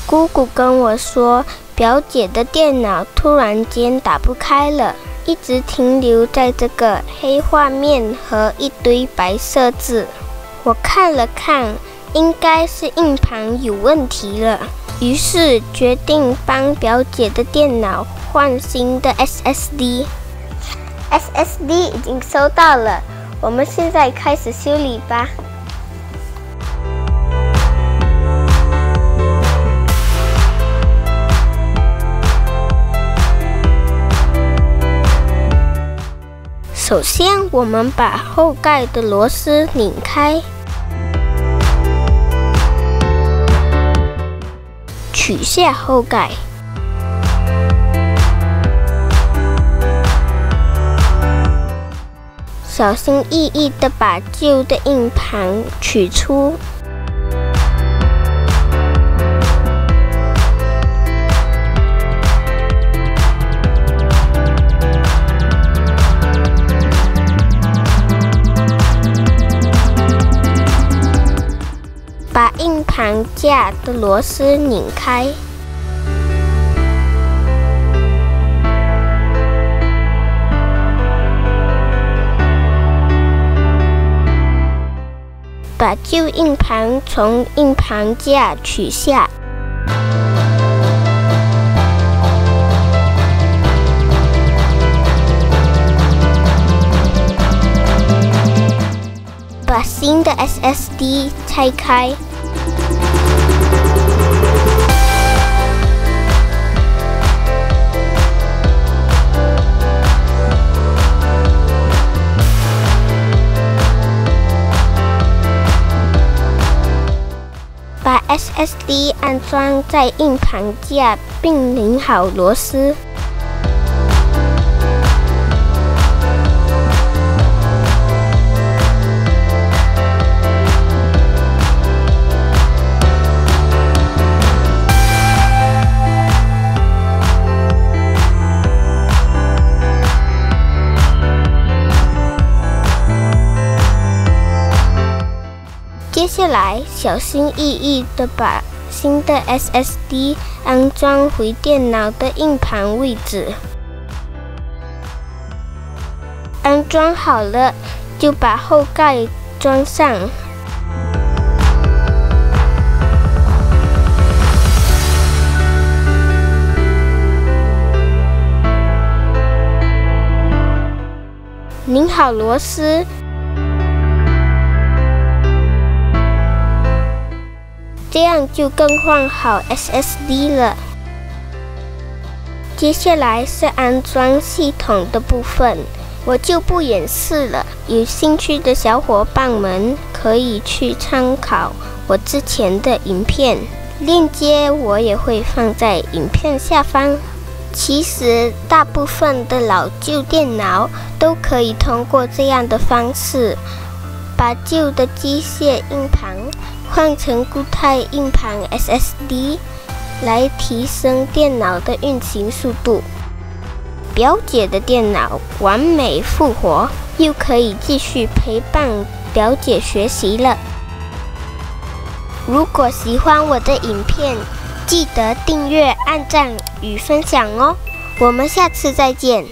姑姑跟我说，表姐的电脑突然间打不开了，一直停留在这个黑画面和一堆白色字。我看了看，应该是硬盘有问题了，于是决定帮表姐的电脑换新的 SSD。SSD 已经收到了，我们现在开始修理吧。首先，我们把后盖的螺丝拧开，取下后盖，小心翼翼地把旧的硬盘取出。把硬盘架的螺丝拧开，把旧硬盘从硬盘架取下，把新的 SSD 拆开，把 SSD 安装在硬盘架，并拧好螺丝。接下来，小心翼翼地把新的 SSD 安装回电脑的硬盘位置。安装好了，就把后盖装上。拧好螺丝。这样就更换好 SSD 了。接下来是安装系统的部分，我就不演示了。有兴趣的小伙伴们可以去参考我之前的影片，链接我也会放在影片下方。其实大部分的老旧电脑都可以通过这样的方式，把旧的机械硬盘换成固态硬盘 SSD， 来提升电脑的运行速度。表姐的电脑完美复活，又可以继续陪伴表姐学习了。如果喜欢我的影片，记得订阅、按赞与分享哦。我们下次再见。